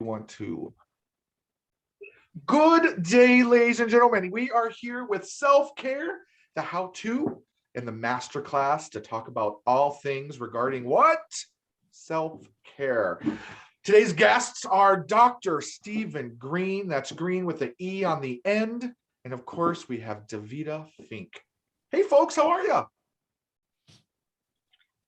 Want to. Good day, ladies and gentlemen. We are here with self-care, the how-to, and the masterclass to talk about all things regarding what? Self-care. Today's guests are Dr. Stephen Green. That's Green with the E on the end. And of course, we have Davida Fink. Hey, folks, how are you?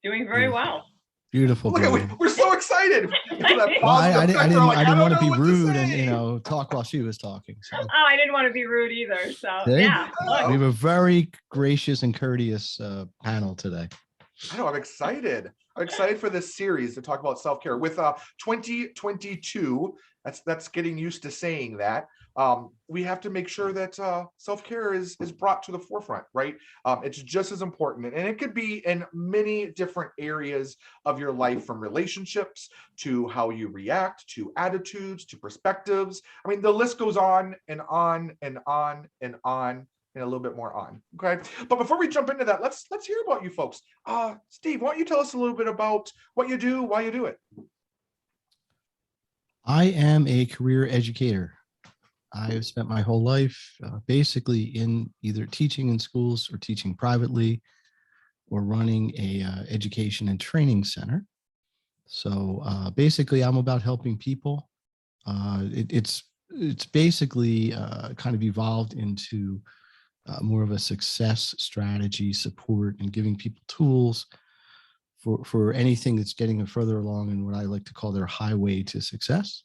Doing very well. Beautiful. Look, we're so excited. Well, I didn't want to be rude and talk while she was talking. So. Oh, I didn't want to be rude either. So yeah, we have a very gracious and courteous panel today. I know. I'm excited. I'm excited for this series to talk about self-care with 2022. That's getting used to saying that. We have to make sure that self-care is brought to the forefront, right? It's just as important. And it could be in many different areas of your life, from relationships to how you react, to attitudes, to perspectives. I mean, the list goes on and on and on and on and a little bit more on, okay? But before we jump into that, let's hear about you folks. Steve, why don't you tell us a little bit about what you do, why you do it? I am a career educator. I have spent my whole life basically in either teaching in schools or teaching privately or running a education and training center. So basically, I'm about helping people. It's basically kind of evolved into more of a success strategy support and giving people tools for anything that's getting them further along in what I like to call their highway to success.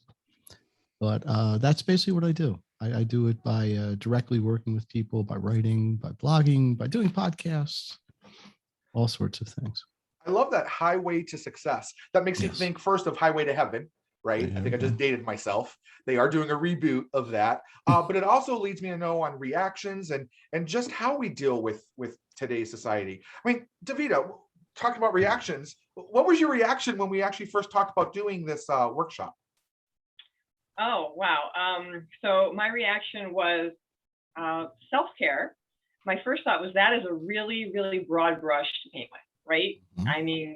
But that's basically what I do. I do it by directly working with people, by writing, by blogging, by doing podcasts, all sorts of things. I love that highway to success. That makes me think first of Highway to Heaven, right? Yeah, I think I just dated myself. They are doing a reboot of that. But it also leads me to know on reactions and just how we deal with today's society. I mean, Davida, talking about reactions, what was your reaction when we actually first talked about doing this workshop? Oh, wow. So my reaction was self-care. My first thought was that is a really, really broad brush to paint with, right? Mm-hmm. I mean,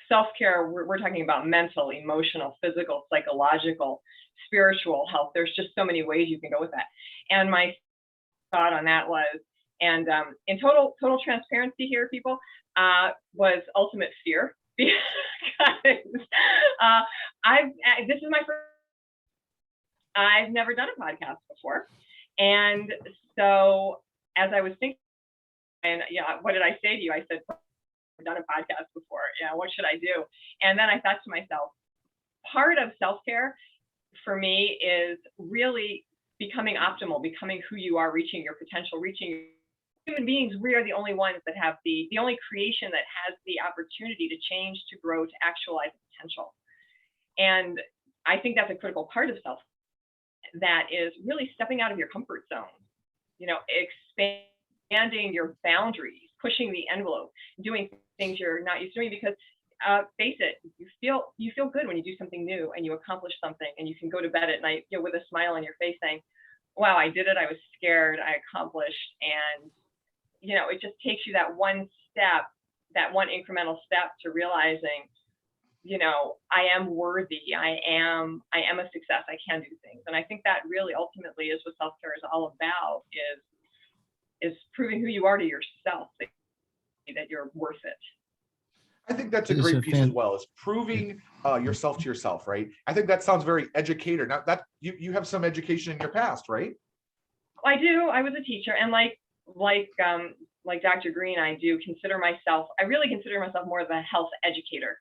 self-care, we're talking about mental, emotional, physical, psychological, spiritual health. There's just so many ways you can go with that. And my thought on that was, and in total transparency here, people, was ultimate fear. Because this is my first. I've never done a podcast before. And so as I was thinking, and what did I say to you? I said, I've done a podcast before. Yeah, what should I do? And then I thought to myself, part of self-care for me is really becoming optimal, becoming who you are, reaching your potential, human beings. We are the only ones that have the only creation that has the opportunity to change, to grow, to actualize potential. And I think that's a critical part of self-care. That is really stepping out of your comfort zone, expanding your boundaries, pushing the envelope, doing things you're not used to doing, because face it, you feel good when you do something new and you accomplish something, and you can go to bed at night with a smile on your face saying, wow, I did it, I was scared, I accomplished. And it just takes you that one incremental step to realizing, I am worthy. I am a success. I can do things. And I think that really ultimately is what self-care is all about, is proving who you are to yourself, that you're worth it. I think that's a great piece as well, is proving yourself to yourself, right? I think that sounds very educator. Now that you have some education in your past, right? I do. I was a teacher, and like Dr. Green, I really consider myself more of a health educator.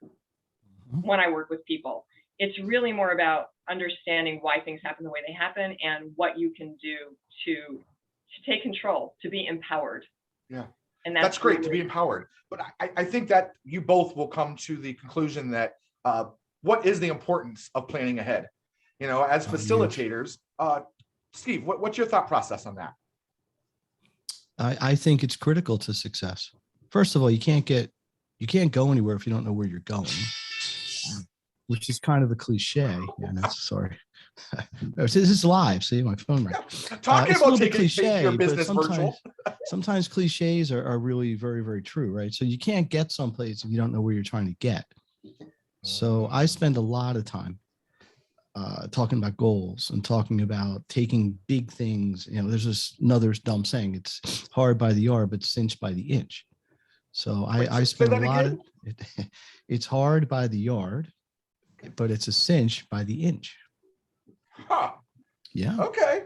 When I work with people, it's really more about understanding why things happen the way they happen and what you can do to take control, to be empowered. Yeah, and that's great, to be empowered. But I think that you both will come to the conclusion that what is the importance of planning ahead? As facilitators, Steve, what's your thought process on that? I think it's critical to success. First of all, you can't go anywhere if you don't know where you're going. Which is kind of a cliche. Sorry. This is live. See, my phone rang. Talking about taking your business virtual. Sometimes cliches are really very, very true, right? So you can't get someplace if you don't know where you're trying to get. So I spend a lot of time talking about goals and talking about taking big things. There's another dumb saying, it's hard by the yard, but cinched by the inch. So I Say spent a that lot again? it's hard by the yard, but it's a cinch by the inch. Huh. Yeah. Okay.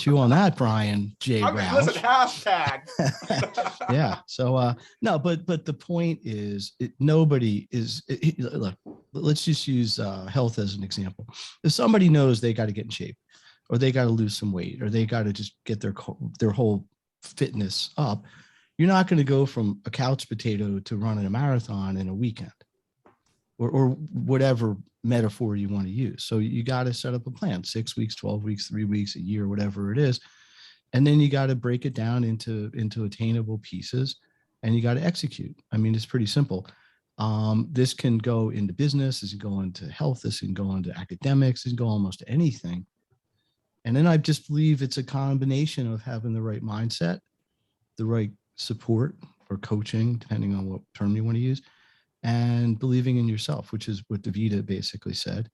Chew on that, Brian J. Listen, Roush. hashtag. Yeah. So no, but the point is, nobody is. Look, let's just use health as an example. If somebody knows they got to get in shape, or they got to lose some weight, or they got to just get their whole fitness up, you're not going to go from a couch potato to running a marathon in a weekend, or whatever metaphor you want to use. So you got to set up a plan: 6 weeks, 12 weeks, 3 weeks, a year, whatever it is. And then you got to break it down into attainable pieces, and you got to execute. I mean, it's pretty simple. This can go into business, this can go into health, this can go into academics, this can go almost to anything. And then I just believe it's a combination of having the right mindset, the right support or coaching, depending on what term you want to use, and believing in yourself, which is what Davida basically said.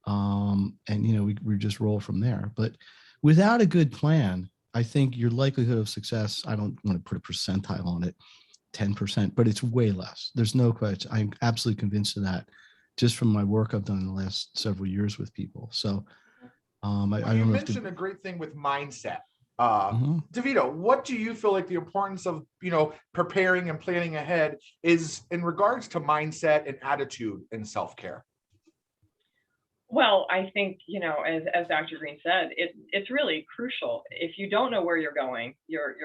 And we just roll from there. But without a good plan, I think your likelihood of success, I don't want to put a percentile on it, 10%, but it's way less. There's no question. I'm absolutely convinced of that, just from my work I've done in the last several years with people. So I You don't know mentioned a great thing with mindset. Mhm. Davida, what do you feel like the importance of, preparing and planning ahead is in regards to mindset and attitude in self-care? Well, I think, as Dr. Green said, it's really crucial. If you don't know where you're going, your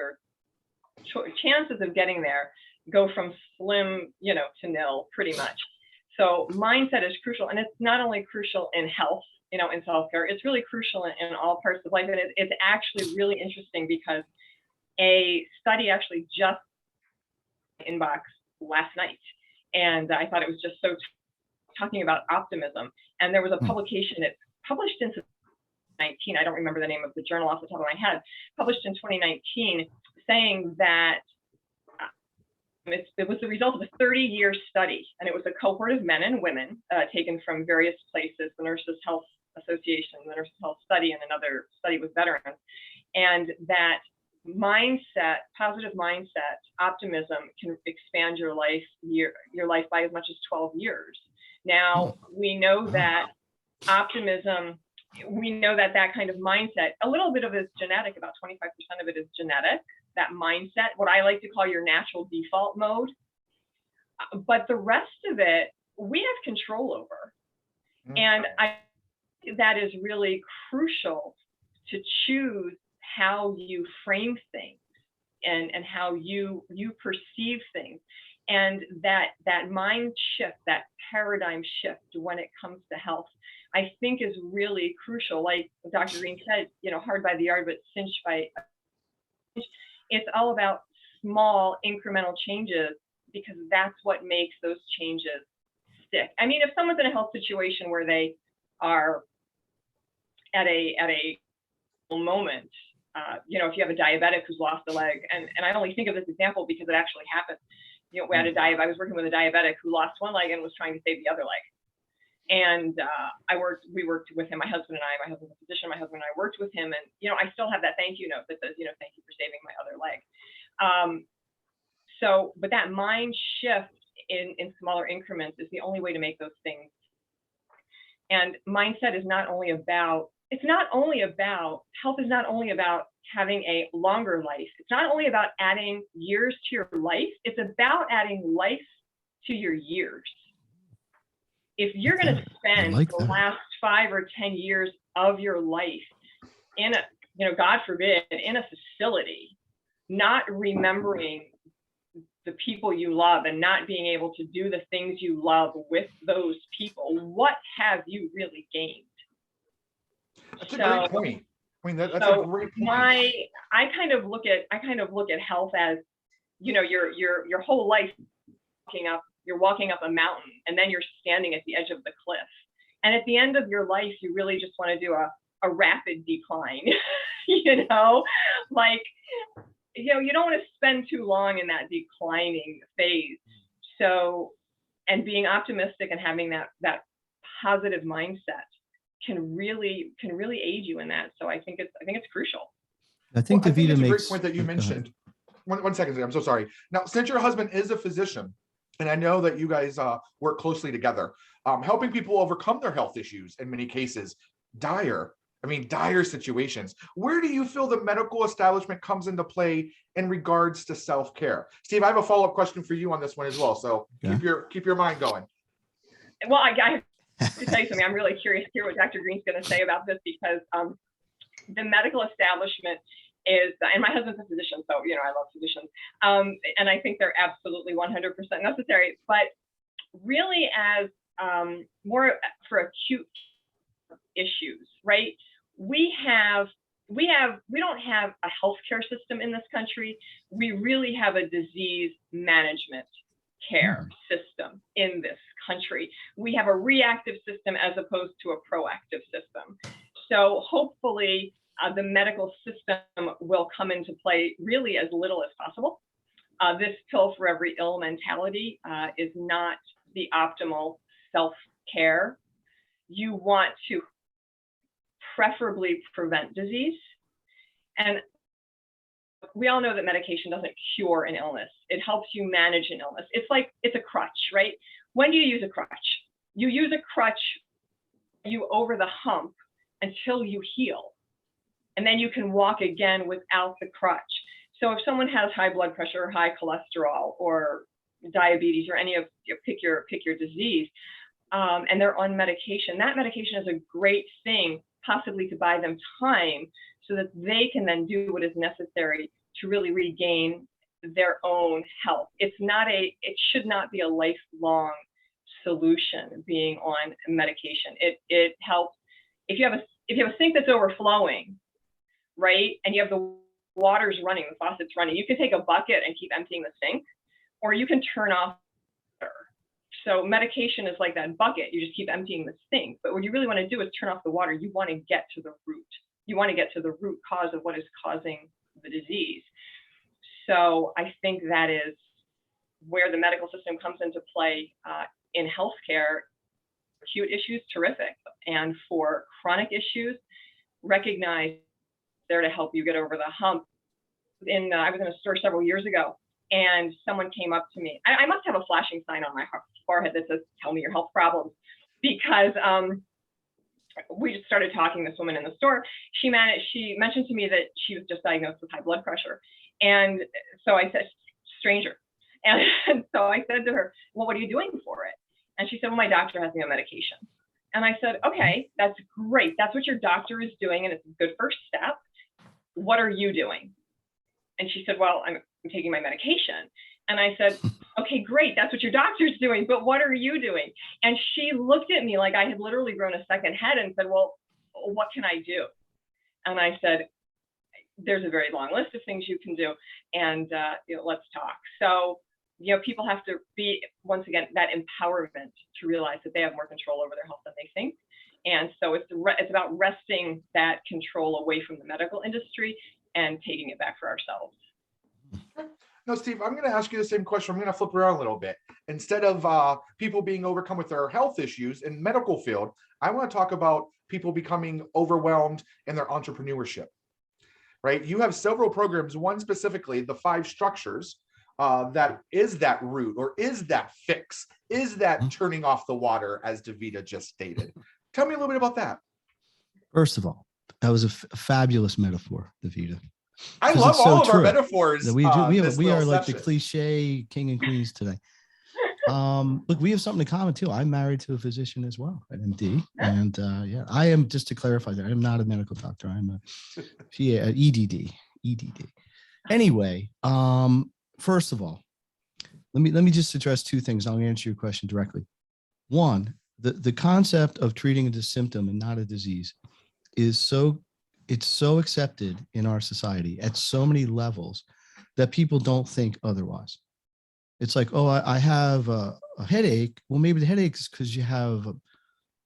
chances of getting there go from slim, to nil pretty much. So mindset is crucial. And it's not only crucial in health, in self-care, it's really crucial in all parts of life. And it's actually really interesting because a study actually just inbox last night. And I thought it was just so talking about optimism. And there was a publication, it's published in 2019, I don't remember the name of the journal off the top of my head, published in 2019, saying that it was the result of a 30-year study. And it was a cohort of men and women taken from various places, the Nurses Health Association, the Nurses Health Study, and another study with veterans. And that mindset, positive mindset, optimism can expand your life by as much as 12 years. Now, we know that optimism, we know that kind of mindset, a little bit of it is genetic, about 25% of it is genetic, that mindset, what I like to call your natural default mode. But the rest of it, we have control over. And I think that is really crucial to choose how you frame things and how you perceive things. And that mind shift, that paradigm shift when it comes to health, I think is really crucial. Like Dr. Green said, hard by the yard, but cinched by inch. It's all about small incremental changes, because that's what makes those changes stick. I mean, if someone's in a health situation where they are at a moment, if you have a diabetic who's lost a leg, and I only think of this example because it actually happened. We had I was working with a diabetic who lost one leg and was trying to save the other leg. And we worked with him, my husband's a physician, my husband and I worked with him, and, I still have that thank you note that says, thank you for saving my other leg. But that mind shift in smaller increments is the only way to make those things. And mindset is not only about, health is not only about having a longer life. It's not only about adding years to your life, it's about adding life to your years. If you're going to spend the last 5 or 10 years of your life in a, God forbid, in a facility, not remembering the people you love and not being able to do the things you love with those people, what have you really gained? That's a great point. I mean, that's a great point. I kind of look at health as, your whole life you're walking up a mountain, and then you're standing at the edge of the cliff. And at the end of your life, you really just want to do a rapid decline, you don't want to spend too long in that declining phase. So, and being optimistic and having that positive mindset can really aid you in that. So I think it's crucial. I think Well, I think Davida it's a makes great point that you go ahead. mentioned. One second, I'm so sorry. Now, since your husband is a physician, and I know that you guys work closely together, helping people overcome their health issues in many cases, dire situations. Where do you feel the medical establishment comes into play in regards to self-care? Steve, I have a follow-up question for you on this one as well. So Yeah. keep your mind going. Well, I have to tell you something. I'm really curious to hear what Dr. Green's going to say about this, because the medical establishment is, and my husband's a physician, so I love physicians, and I think they're absolutely 100% necessary. But really, as more for acute issues, right? We don't have a healthcare system in this country. We really have a disease management care system in this country. We have a reactive system as opposed to a proactive system. So hopefully the medical system will come into play really as little as possible. This pill for every ill mentality is not the optimal self-care. You want to preferably prevent disease. And we all know that medication doesn't cure an illness. It helps you manage an illness. It's a crutch, right? When do you use a crutch? You use a crutch you over the hump until you heal. And then you can walk again without the crutch. So if someone has high blood pressure, or high cholesterol, or diabetes, or any of pick your disease, and they're on medication, that medication is a great thing, possibly to buy them time so that they can then do what is necessary to really regain their own health. It should not be a lifelong solution being on medication. It helps if you have a sink that's overflowing, right? And you have the water's running, the faucet's running. You can take a bucket and keep emptying the sink, or you can turn off water. So medication is like that bucket. You just keep emptying the sink. But what you really want to do is turn off the water. You want to get to the root. You want to get to the root cause of what is causing the disease. So I think that is where the medical system comes into play in healthcare. Acute issues, terrific. And for chronic issues, recognize there to help you get over the hump. I was in a store several years ago, and someone came up to me. I must have a flashing sign on my forehead that says, "Tell me your health problems," because we just started talking. This woman in the store, she mentioned to me that she was just diagnosed with high blood pressure. And so I said, stranger. And so I said to her, "Well, what are you doing for it?" And she said, "Well, my doctor has me on medication." And I said, "Okay, that's great. That's what your doctor is doing, and it's a good first step. What are you doing?" And she said, "Well, I'm taking my medication." And I said, "Okay, great. That's what your doctor's doing, but what are you doing?" And she looked at me like I had literally grown a second head and said, "Well, what can I do?" And I said, "There's a very long list of things you can do, and let's talk." So, people have to be, once again, that empowerment to realize that they have more control over their health than they think. And so it's about wresting that control away from the medical industry and taking it back for ourselves. No, Steve, I'm going to ask you the same question. I'm going to flip around a little bit. Instead of people being overcome with their health issues in medical field, I want to talk about people becoming overwhelmed in their entrepreneurship, right? You have several programs, one specifically, the 5 structures, that is that root, or is that fix, is that turning off the water, as Davida just stated. Tell me a little bit about that. First of all, that was a fabulous metaphor, Davida. I love all of our metaphors. We are like session. the cliche king and queens today. Look, we have something in common too. I'm married to a physician as well, an MD, and I am, just to clarify that, I am not a medical doctor. I'm a EDD. Anyway, first of all, let me just address 2 things. I'll answer your question directly. One, the concept of treating it as a symptom and not a disease is so accepted in our society at so many levels that people don't think otherwise. It's like, oh, I have a headache. Well, maybe the headache is because you have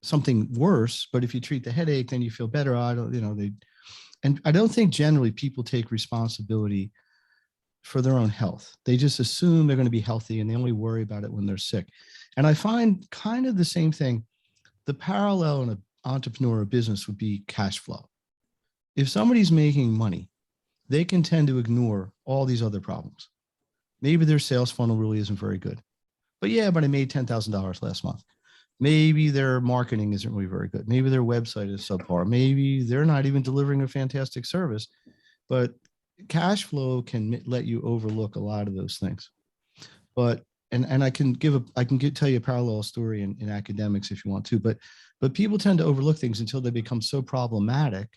something worse, but if you treat the headache, then you feel better. And I don't think generally people take responsibility for their own health. They just assume they're going to be healthy, and they only worry about it when they're sick. And I find kind of the same thing. The parallel in a entrepreneur or business would be cash flow. If somebody's making money, they can tend to ignore all these other problems. Maybe their sales funnel really isn't very good. But yeah, but I made $10,000 last month. Maybe their marketing isn't really very good. Maybe their website is subpar. Maybe they're not even delivering a fantastic service. But cash flow can let you overlook a lot of those things. But and I can tell you a parallel story in academics if you want to. But people tend to overlook things until they become so problematic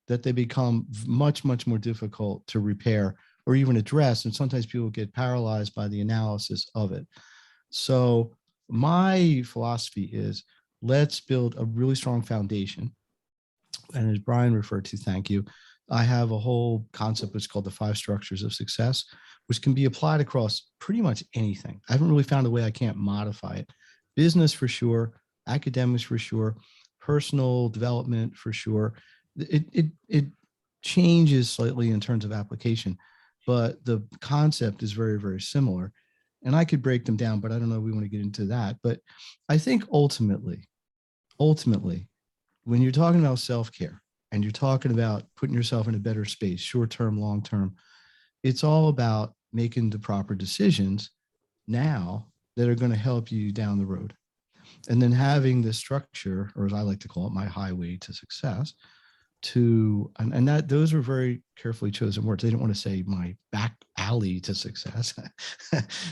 that they become much more difficult to repair or even address. And sometimes people get paralyzed by the analysis of it. So my philosophy is, let's build a really strong foundation. And as Brian referred to, thank you, I have a whole concept which is called the 5 structures of success, which can be applied across pretty much anything. I haven't really found a way I can't modify it. Business for sure, academics for sure, personal development for sure. It changes slightly in terms of application, but the concept is very similar. And I could break them down, but I don't know if we want to get into that. But I think ultimately, when you're talking about self-care and you're talking about putting yourself in a better space, short-term, long-term, it's all about making the proper decisions now that are going to help you down the road. And then having the structure, or as I like to call it, my highway to success, and that those were very carefully chosen words. They didn't want to say my back alley to success,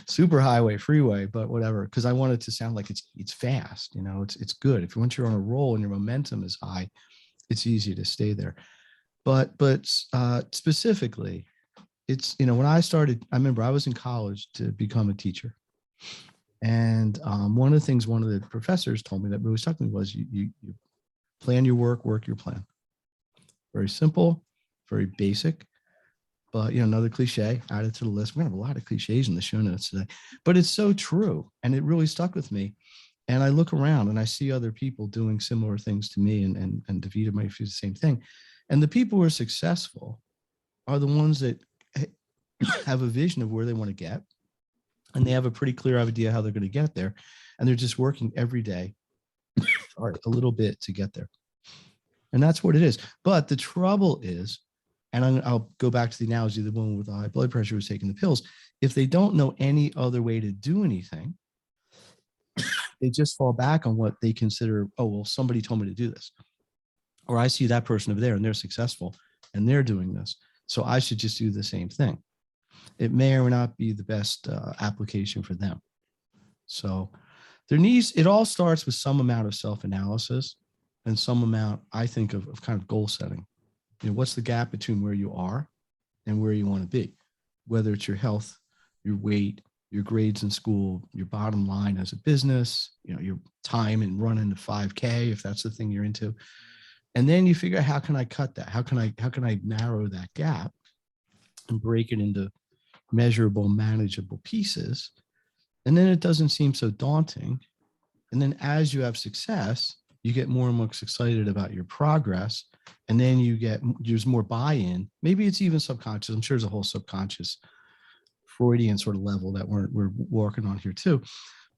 super highway, freeway, but whatever, because I wanted to sound like it's fast. It's good. If once you're on a roll and your momentum is high, it's easy to stay there. But specifically, it's when I started, I remember I was in college to become a teacher, and one of the things one of the professors told me that really stuck with me was you plan your work your plan. Very simple, very basic, but another cliche added to the list. We're gonna have a lot of cliches in the show notes today, but it's so true, and it really stuck with me. And I look around and I see other people doing similar things to me, and Davida might do the same thing. And the people who are successful are the ones that have a vision of where they want to get, and they have a pretty clear idea how they're going to get there, and they're just working every day, or a little bit to get there. And that's what it is. But the trouble is, and I'll go back to the analogy of the woman with the high blood pressure who's taking the pills. If they don't know any other way to do anything, they just fall back on what they consider, oh, well, somebody told me to do this. Or I see that person over there and they're successful and they're doing this, so I should just do the same thing. It may or may not be the best application for them. So it all starts with some amount of self-analysis and some amount, I think, of kind of goal setting. What's the gap between where you are and where you want to be? Whether it's your health, your weight, your grades in school, your bottom line as a business, your time in running the 5K, if that's the thing you're into. And then you figure out, how can I cut that? How can I narrow that gap and break it into measurable, manageable pieces? And then it doesn't seem so daunting. And then as you have success, you get more and more excited about your progress. And then there's more buy-in. Maybe it's even subconscious. I'm sure there's a whole subconscious Freudian sort of level that we're working on here too.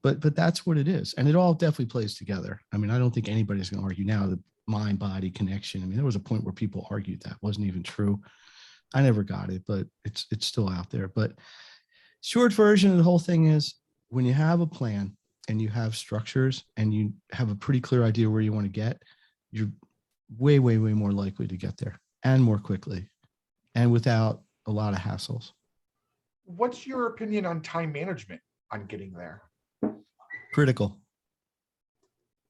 But that's what it is. And it all definitely plays together. I mean, I don't think anybody's going to argue now the mind-body connection. I mean, there was a point where people argued that wasn't even true. I never got it, but it's still out there. But short version of the whole thing is, when you have a plan and you have structures and you have a pretty clear idea where you want to get, you're way more likely to get there, and more quickly, and without a lot of hassles. What's your opinion on time management on getting there? Critical.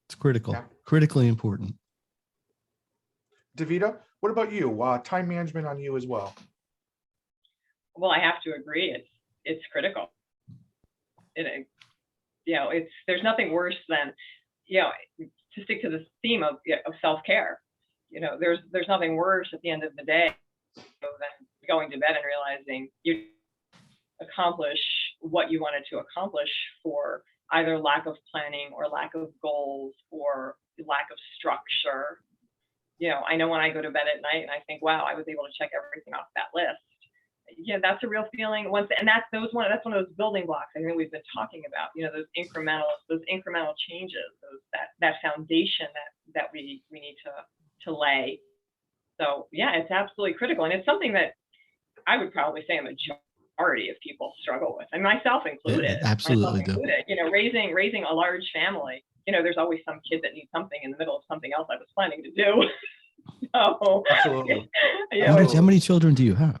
It's critical, Yeah. Critically important. Davida, what about you? Time management on you as well. Well, I have to agree. It's critical. There's nothing worse than, to stick to the theme of self-care. There's nothing worse at the end of the day than going to bed and realizing you accomplish what you wanted to accomplish for either lack of planning or lack of goals or lack of structure. I know when I go to bed at night and I think, wow, I was able to check everything off that list. yeah, that's a real feeling. And that's one of those building blocks I think we've been talking about. Those incremental changes, that foundation that we need to lay. So yeah, it's absolutely critical, and it's something that I would probably say a majority of people struggle with, and myself included. Absolutely do. Raising a large family. There's always some kid that needs something in the middle of something else I was planning to do. So, Absolutely. How many children do you have?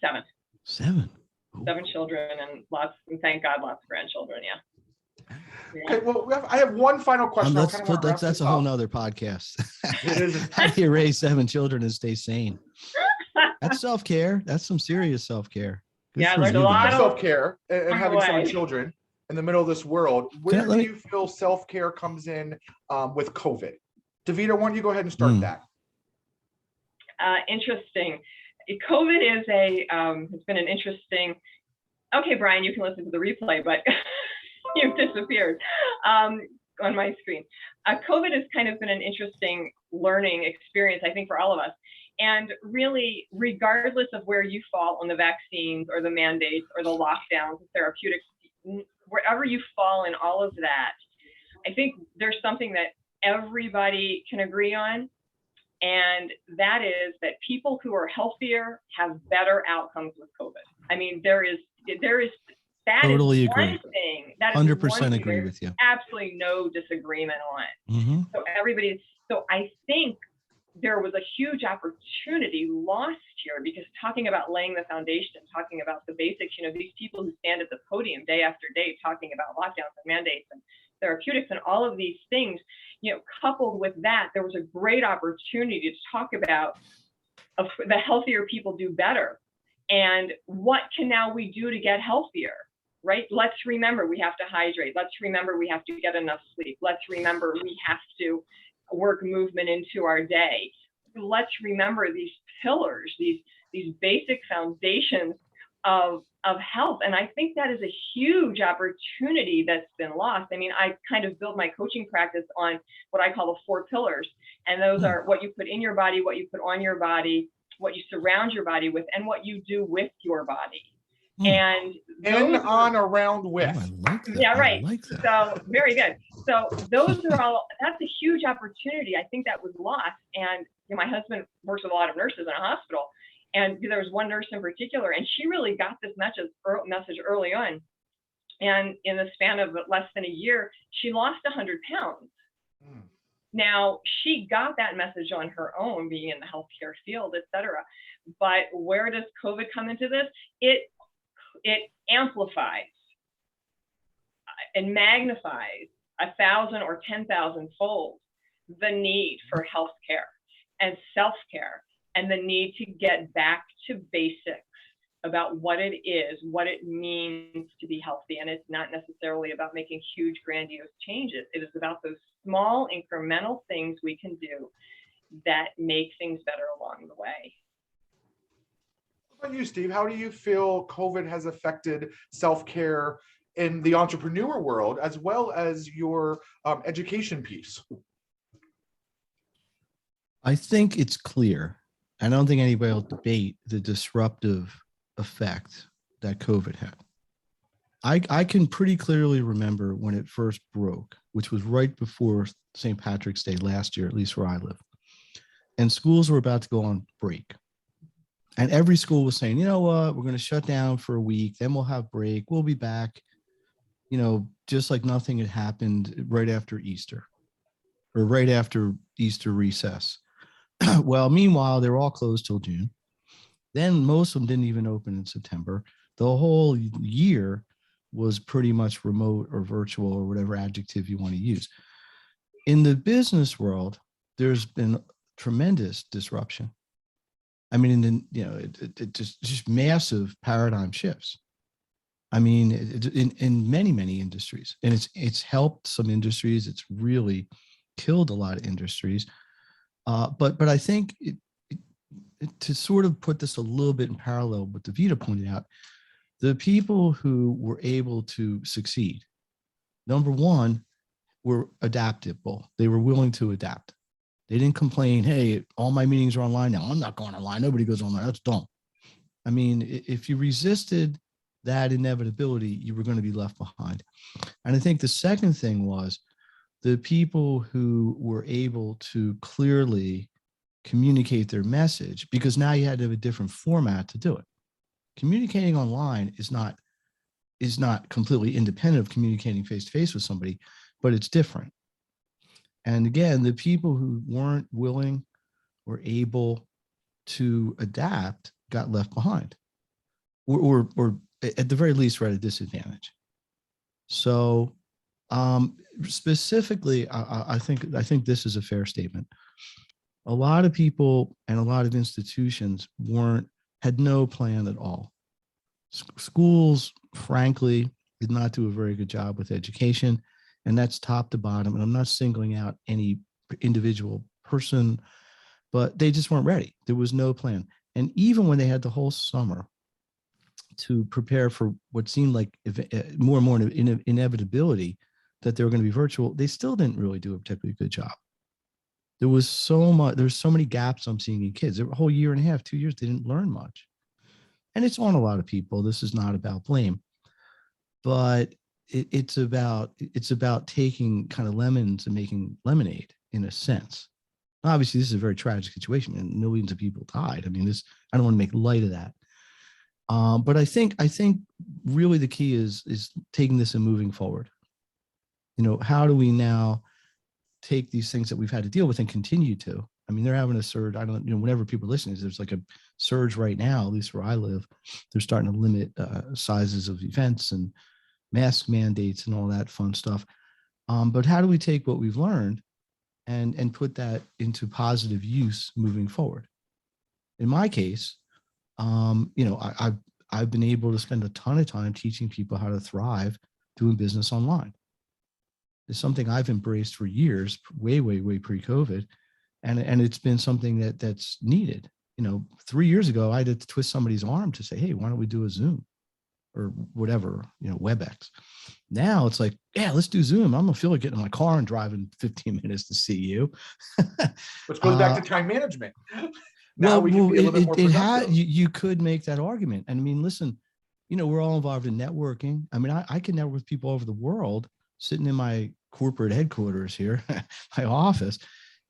7. 7. Ooh. 7 children and thank God, lots of grandchildren. Yeah. Okay, well, I have one final question. That's a whole nother podcast. It is. How do you raise 7 children and stay sane? That's self-care. That's some serious self-care. Yeah, there's a lot of self-care and having 7 children in the middle of this world. Where do you feel self-care comes in with COVID? Davida, why don't you go ahead and start that? Interesting. COVID has been an interesting. Okay, Brian, you can listen to the replay, but you've disappeared on my screen. COVID has kind of been an interesting learning experience, I think, for all of us. And really, regardless of where you fall on the vaccines or the mandates or the lockdowns, the therapeutics, wherever you fall in all of that, I think there's something that everybody can agree on. And that is that people who are healthier have better outcomes with COVID. I mean, that totally is agree. One thing. That 100% agree with you. Absolutely no disagreement on. Mm-hmm. So I think there was a huge opportunity lost here, because talking about laying the foundation, talking about the basics, these people who stand at the podium day after day talking about lockdowns and mandates and therapeutics and all of these things, coupled with that, there was a great opportunity to talk about the healthier people do better, and what can now we do to get healthier, right? Let's remember we have to hydrate. Let's remember we have to get enough sleep. Let's remember we have to work movement into our day. Let's remember these pillars, these basic foundations of health. And I think that is a huge opportunity that's been lost. I mean, I kind of build my coaching practice on what I call the 4 pillars. And those are what you put in your body, what you put on your body, what you surround your body with, and what you do with your body. And on around with. Oh, I like that. Yeah, right. I like that. So very good. So those are all, that's a huge opportunity. I think that was lost. And my husband works with a lot of nurses in a hospital. And there was one nurse in particular, and she really got this message early on. And in the span of less than a year, she lost 100 pounds. Now, she got that message on her own, being in the healthcare field, et cetera. But where does COVID come into this? It amplifies and magnifies 1,000 or 10,000 fold the need for healthcare and self-care, and the need to get back to basics about what it is, what it means to be healthy. And it's not necessarily about making huge, grandiose changes. It is about those small, incremental things we can do that make things better along the way. What about you, Steve? How do you feel COVID has affected self-care in the entrepreneur world, as well as your education piece? I think it's clear. I don't think anybody will debate the disruptive effect that COVID had. I can pretty clearly remember when it first broke, which was right before St. Patrick's Day last year, at least where I live. And schools were about to go on break. And every school was saying, you know what, we're going to shut down for a week, then we'll have break, we'll be back, just like nothing had happened right after Easter or right after Easter recess. Well, meanwhile, they were all closed till June. Then most of them didn't even open in September. The whole year was pretty much remote or virtual or whatever adjective you want to use. In the business world, there's been tremendous disruption. I mean, it just massive paradigm shifts. I mean, in many, many industries, and it's helped some industries. It's really killed a lot of industries. But I think to sort of put this a little bit in parallel with what Davida pointed out, the people who were able to succeed, number one, were adaptable. They were willing to adapt. They didn't complain, hey, all my meetings are online now. I'm not going online. Nobody goes online. That's dumb. I mean, if you resisted that inevitability, you were going to be left behind. And I think the second thing was the people who were able to clearly communicate their message, because now you had to have a different format to do it. Communicating online is not completely independent of communicating face to face with somebody, but it's different. And again, the people who weren't willing or able to adapt got left behind, or at the very least were at a disadvantage. So specifically, I think this is a fair statement. A lot of people and a lot of institutions had no plan at all. Schools, frankly, did not do a very good job with education, and that's top to bottom. And I'm not singling out any individual person, but they just weren't ready. There was no plan. And even when they had the whole summer to prepare for what seemed like more and more inevitability that they were going to be virtual, they still didn't really do a particularly good job. There's so many gaps I'm seeing in kids. A whole year and a half, 2 years, they didn't learn much. And it's on a lot of people. This is not about blame, but it's about taking kind of lemons and making lemonade in a sense. Obviously, this is a very tragic situation, and millions of people died. I mean, I don't want to make light of that. But I think really the key is taking this and moving forward. How do we now take these things that we've had to deal with and continue to? I mean, they're having a surge. I don't, whenever people are listening, there's like a surge right now, at least where I live. They're starting to limit sizes of events and mask mandates and all that fun stuff. But how do we take what we've learned and put that into positive use moving forward? In my case, I've been able to spend a ton of time teaching people how to thrive doing business online. It's something I've embraced for years, way pre-COVID. And it's been something that's needed. 3 years ago, I had to twist somebody's arm to say, hey, why don't we do a Zoom or whatever, WebEx. Now it's like, yeah, let's do Zoom. I'm gonna feel like getting in my car and driving 15 minutes to see you. Which goes back to time management. Now we can be a little bit more productive. You could make that argument. And I mean, listen, we're all involved in networking. I mean, I can network with people over the world sitting in my corporate headquarters here, my office.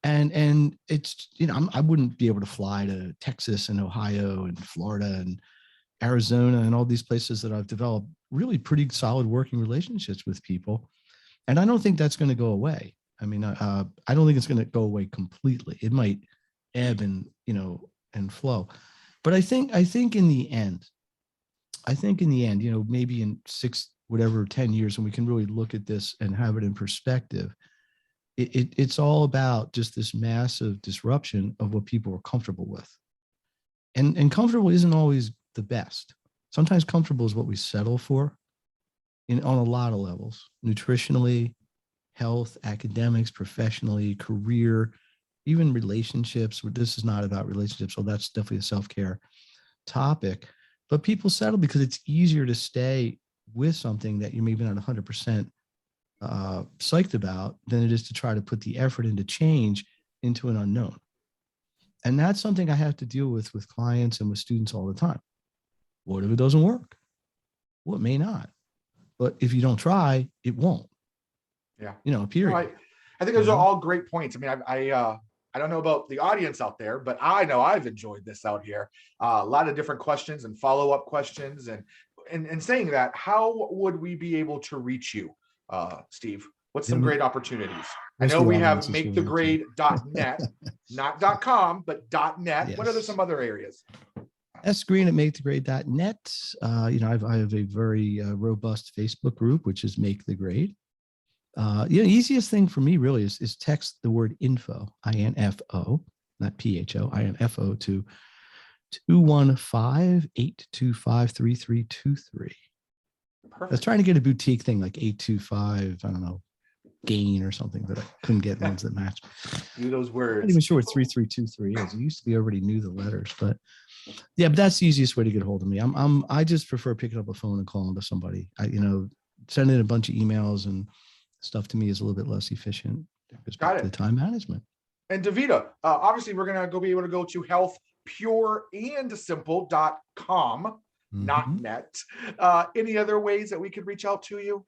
And it's, I wouldn't be able to fly to Texas and Ohio and Florida and Arizona and all these places that I've developed really pretty solid working relationships with people. And I don't think that's going to go away. I mean, I don't think it's going to go away completely. It might ebb and flow. But I think in the end, maybe in 10 years, when we can really look at this and have it in perspective, it's all about just this massive disruption of what people are comfortable with. And comfortable isn't always the best. Sometimes comfortable is what we settle for on a lot of levels, nutritionally, health, academics, professionally, career, even relationships. This is not about relationships, so that's definitely a self-care topic. But people settle because it's easier to stay with something that you're maybe not 100% psyched about than it is to try to put the effort into change into an unknown. And that's something I have to deal with clients and with students all the time. What if it doesn't work? Well, it may not. But if you don't try, it won't. Yeah. Period. No, I think those are all great points. I mean, I don't know about the audience out there, but I know I've enjoyed this out here. A lot of different questions and follow-up questions. And saying that, how would we be able to reach you, Steve? What's some great opportunities? I know we have makethegrade.net, not .com, but .net. Yes. What are some other areas? sgreen@makethegrade.net. I have a very robust Facebook group, which is Make the Grade. Easiest thing for me really is text the word info, INFO, not PHO, INFO to 215-825-3323. I was trying to get a boutique thing like 825, I don't know, gain or something, but I couldn't get ones that match. Do those words. I'm not even sure what 3323 is. It used to be, I already knew the letters, but yeah, but that's the easiest way to get a hold of me. I just prefer picking up a phone and calling to somebody. Sending a bunch of emails and stuff to me is a little bit less efficient. Got it. The time management. And Davida, obviously we're going to be able to go to pureandsimple.com, not Mhm. net. Any other ways that we could reach out to you?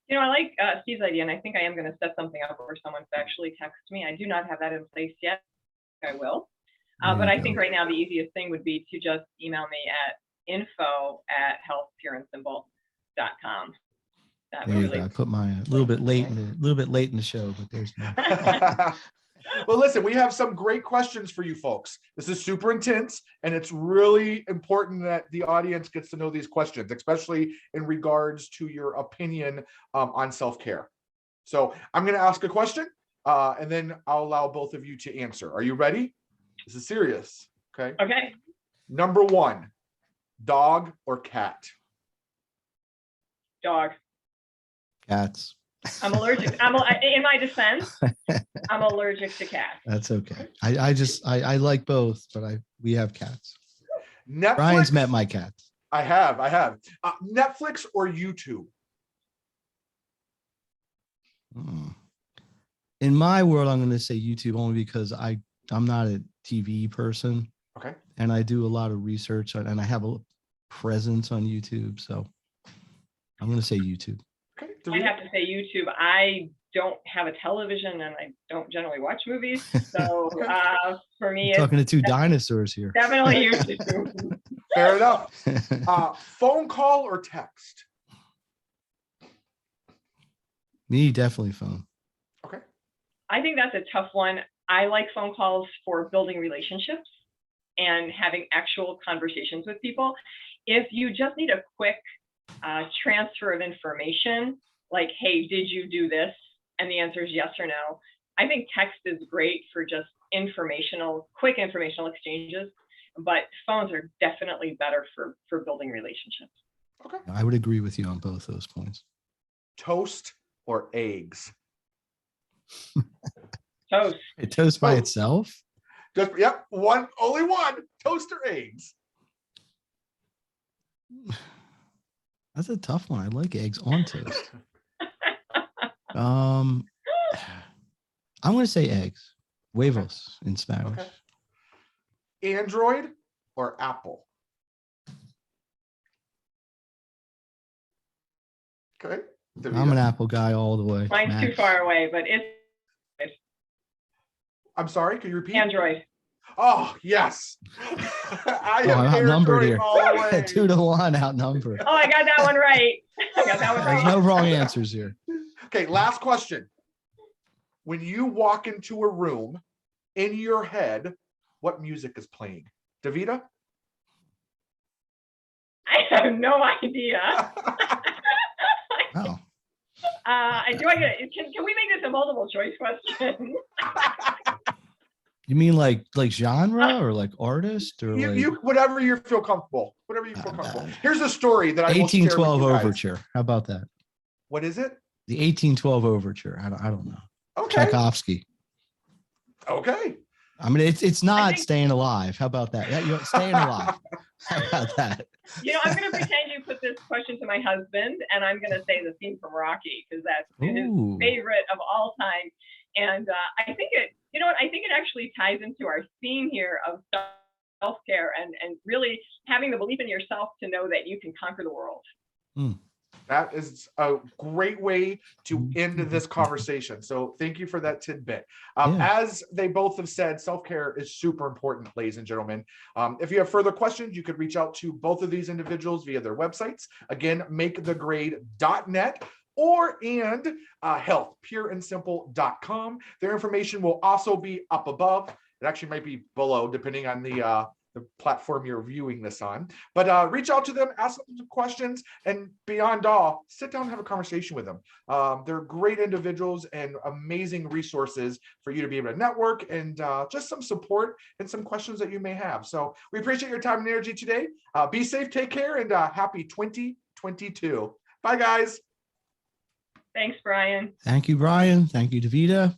You know, I like Steve's idea, and I think I am going to set something up where someone could actually text me. I do not have that in place yet. I will. There But you I go. think right now the easiest thing would be to just email me at info@healthpureandsimple.com. That There would you go. really. I put my a little bit late in the show, but there's my. Well, listen, we have some great questions for you folks. This is super intense, and it's really important that the audience gets to know these questions, especially in regards to your opinion on self-care. So I'm going to ask a question, and then I'll allow both of you to answer. Are you ready? This is serious. Okay. Okay. Number one, dog or cat? Dog. Cats. I'm allergic. In my defense, I'm allergic to cats. That's okay. I like both, but we have cats. Netflix. Brian's met my cats. I have. Netflix or YouTube? In my world, I'm going to say YouTube only because I'm not a TV person. Okay. And I do a lot of research and I have a presence on YouTube. So I'm going to say YouTube. Okay. I have to say YouTube. I don't have a television and I don't generally watch movies. So for me, You're talking to two dinosaurs here. Definitely YouTube. Fair enough. Phone call or text? Me, definitely phone. Okay. I think that's a tough one. I like phone calls for building relationships and having actual conversations with people. If you just need a quick transfer of information, like, hey, did you do this? And the answer is yes or no. I think text is great for just quick informational exchanges, but phones are definitely better for building relationships. Okay. I would agree with you on both those points. Toast or eggs? Toast. Toast by itself? Just only one. Toast or eggs? That's a tough one. I like eggs on toast. I'm going to say eggs. Huevos in Spanish. Okay. Android or Apple? Okay. Davida? I'm an Apple guy all the way. Mine's too far away, but it's I'm sorry, can you repeat? Android. Oh, yes. I am I'm outnumbered here. all the way. 2-1 outnumbered. Oh, I got that one right. There's no wrong answers here. Okay, last question. When you walk into a room, in your head, what music is playing? Davida? I have no idea. Oh. Can we make this a multiple choice question? You mean like genre or like artist or You whatever you feel comfortable. Whatever you feel comfortable. Here's a story that I will share with 1812 you guys. Overture. How about that? What is it? The 1812 Overture. I don't know. Okay. Tchaikovsky. Okay. I mean, it's not Staying Alive. How about that? Yeah, Staying Alive. How about that? I'm going to pretend you put this question to my husband, and I'm going to say the theme from Rocky because that's his favorite of all time. And I think it actually ties into our theme here of self-care and really having the belief in yourself to know that you can conquer the world. That is a great way to end this conversation. So thank you for that tidbit. As they both have said, self-care is super important, ladies and gentlemen. If you have further questions, you could reach out to both of these individuals via their websites. Again, makethegrade.net and healthpureandsimple.com. Their information will also be up above. It actually might be below, depending on the platform you're viewing this on. But reach out to them, ask them some questions, and beyond all, sit down and have a conversation with them. They're great individuals and amazing resources for you to be able to network and just some support and some questions that you may have. So we appreciate your time and energy today. Be safe, take care, and happy 2022. Bye, guys. Thanks, Brian. Thank you, Brian. Thank you, Davida.